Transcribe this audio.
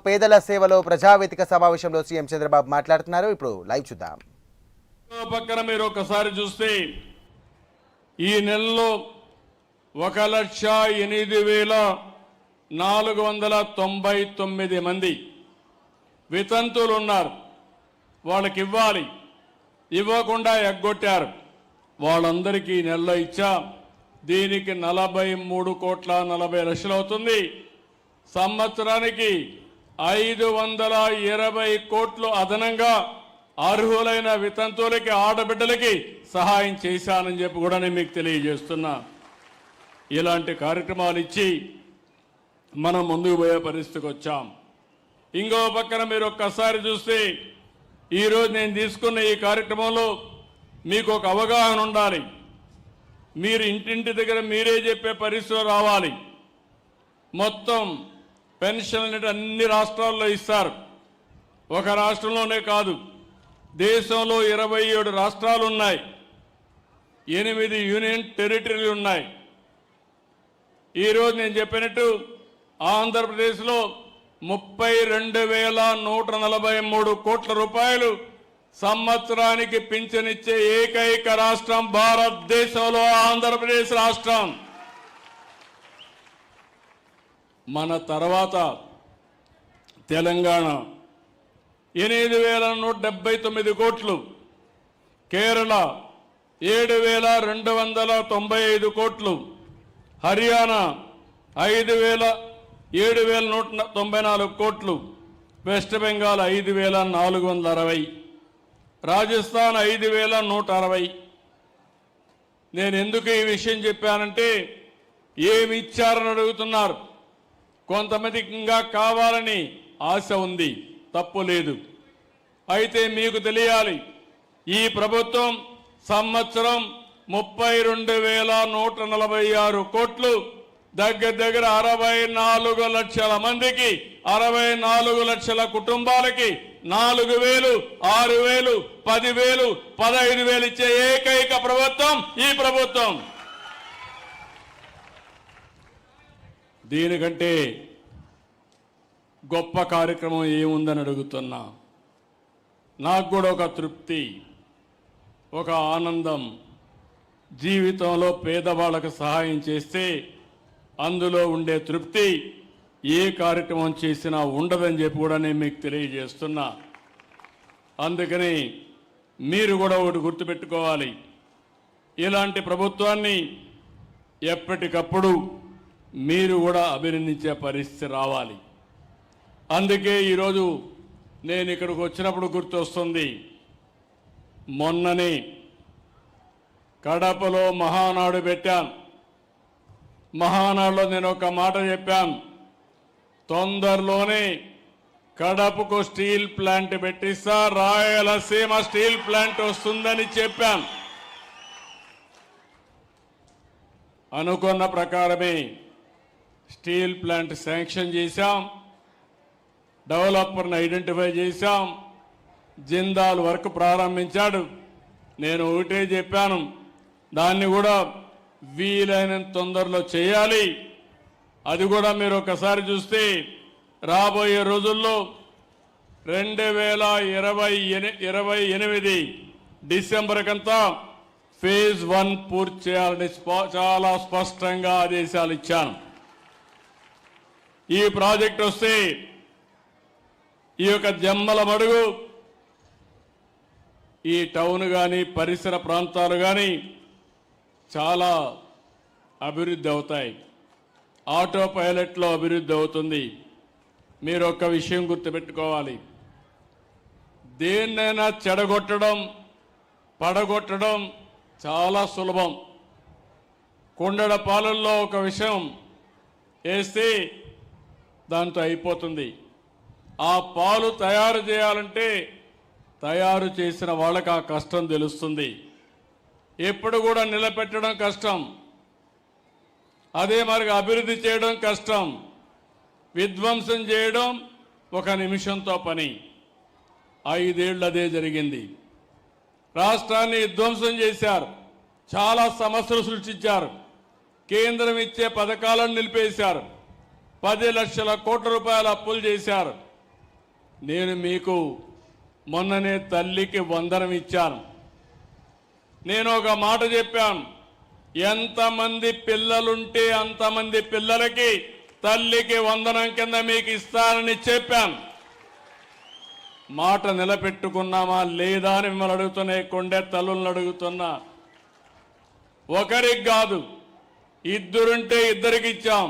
పేదల సేవలో ప్రజావేదిక సమావేశంలో సీఎం చంద్రబాబు మాట్లాడుతున్నారు. ఇప్పుడు లైవ్ చూద్దాం. పక్కన మీరు ఒకసారి చూస్తే ఈ నెలలో 1,08,499 మంది వితంతువులు ఉన్నారు. వాళ్ళకి ఇవ్వాలి, ఇవ్వకుండా ఎగ్గొట్టారు. వాళ్ళందరికీ నెలలో ఇచ్చా. దీనికి 43,40,00,000 అవుతుంది. సంవత్సరానికి 520 కోట్లు అదనంగా అర్హులైన వితంతువులకి, ఆడబిడ్డలకి సహాయం చేశానని చెప్పి కూడా నేను మీకు తెలియజేస్తున్నా. ఇలాంటి కార్యక్రమాలు ఇచ్చి మనం ముందుకు పోయే పరిస్థితికి వచ్చాం. ఇంకో పక్కన మీరు ఒక్కసారి చూస్తే ఈరోజు నేను తీసుకున్న ఈ కార్యక్రమంలో మీకు ఒక అవగాహన ఉండాలి. మీరు ఇంటింటి దగ్గర మీరే చెప్పే పరిస్థితులు రావాలి. మొత్తం పెన్షన్లు అన్ని రాష్ట్రాల్లో ఇస్తారు. ఒక రాష్ట్రంలోనే కాదు, దేశంలో 27 రాష్ట్రాలు ఉన్నాయి, 8 యూనియన్ టెరిటరీలు ఉన్నాయి. ఈరోజు నేను చెప్పినట్టు ఆంధ్రప్రదేశ్లో 32,143 కోట్ల రూపాయలు సంవత్సరానికి పింఛనిచ్చే ఏకైక రాష్ట్రం భారతదేశంలో ఆంధ్రప్రదేశ్ రాష్ట్రం. మన తర్వాత తెలంగాణ 8,179 కోట్లు, కేరళ 7,295 కోట్లు, హర్యానా 7,194 కోట్లు, వెస్ట్ బెంగాల్ 5,460, రాజస్థాన్ 5,160. నేను ఎందుకు ఈ విషయం చెప్పానంటే, ఏమి ఇచ్చారని అడుగుతున్నారు. కొంతమందికి ఇంకా కావాలని ఆశ ఉంది, తప్పు లేదు. అయితే మీకు తెలియాలి, ఈ ప్రభుత్వం సంవత్సరం 32,146 కోట్లు, దగ్గర 64 లక్షల మందికి, 64 లక్షల కుటుంబాలకి 4,000, 6,000, 10,000, 15,000 ఇచ్చే ఏకైక ప్రభుత్వం ఈ ప్రభుత్వం. దీనికంటే గొప్ప కార్యక్రమం ఏముందని అడుగుతున్నా. నాకు కూడా ఒక తృప్తి, ఒక ఆనందం. జీవితంలో పేదవాళ్ళకు సహాయం చేస్తే అందులో ఉండే తృప్తి ఏ కార్యక్రమం చేసినా ఉండదని చెప్పి కూడా నేను మీకు తెలియజేస్తున్నా. అందుకని మీరు కూడా ఒకటి గుర్తుపెట్టుకోవాలి, ఇలాంటి ప్రభుత్వాన్ని ఎప్పటికప్పుడు మీరు కూడా అభినందించే పరిస్థితి రావాలి. అందుకే ఈరోజు నేను ఇక్కడికి వచ్చినప్పుడు గుర్తొస్తుంది, మొన్ననే కడపలో మహానాడు పెట్టాను. మహానాడులో నేను ఒక మాట చెప్పాను, తొందరలోనే కడపకు స్టీల్ ప్లాంట్ పెట్టిస్తా, రాయలసీమ స్టీల్ ప్లాంట్ వస్తుందని చెప్పాను. అనుకున్న ప్రకారమే స్టీల్ ప్లాంట్ శాంక్షన్ చేశాం, డెవలపర్ని ఐడెంటిఫై చేశాం, జిందాల్ వర్క్ ప్రారంభించాడు. నేను ఒకటే చెప్పాను, దాన్ని కూడా వీలైనంత తొందరలో చేయాలి. అది కూడా మీరు ఒకసారి చూస్తే రాబోయే రోజుల్లో 2028 డిసెంబర్ కంతా ఫేజ్ 1 పూర్తి చేయాలని చాలా స్పష్టంగా ఆదేశాలు ఇచ్చాను. ఈ ప్రాజెక్ట్ వస్తే ఈ యొక్క జమ్మల మడుగు, ఈ టౌన్ కానీ పరిసర ప్రాంతాలు కానీ చాలా అభివృద్ధి అవుతాయి. ఆటో పైలట్లో అభివృద్ధి అవుతుంది. మీరు ఒక్క విషయం గుర్తుపెట్టుకోవాలి, దేన్నైనా చెడగొట్టడం, పడగొట్టడం చాలా సులభం. కుండడ పాలల్లో ఒక విషయం వేస్తే దాంతో అయిపోతుంది. ఆ పాలు తయారు చేయాలంటే తయారు చేసిన వాళ్ళకి ఆ కష్టం తెలుస్తుంది. ఎప్పుడు కూడా నిలబెట్టడం కష్టం, అదే మరి అభివృద్ధి చేయడం కష్టం. విధ్వంసం చేయడం ఒక నిమిషంతో పని. 5 ఏళ్ళు అదే జరిగింది. రాష్ట్రాన్ని విధ్వంసం చేశారు, చాలా సమస్యలు సృష్టించారు, కేంద్రం ఇచ్చే పథకాలను నిలిపేశారు. 10 లక్షల కోట్ల రూపాయల అప్పులు చేశారు. నేను మీకు మొన్ననే తల్లికి వందనం ఇచ్చాను. నేను ఒక మాట చెప్పాను, ఎంతమంది పిల్లలుంటే అంతమంది పిల్లలకి తల్లికి వందనం కింద మీకు ఇస్తానని చెప్పాను. మాట నిలబెట్టుకున్నామా లేదా అని మిమ్మల్ని అడుగుతున్నా, కొండే తల్లులను అడుగుతున్నా. ఒకరికి కాదు, ఇద్దరుంటే ఇద్దరికి ఇచ్చాం.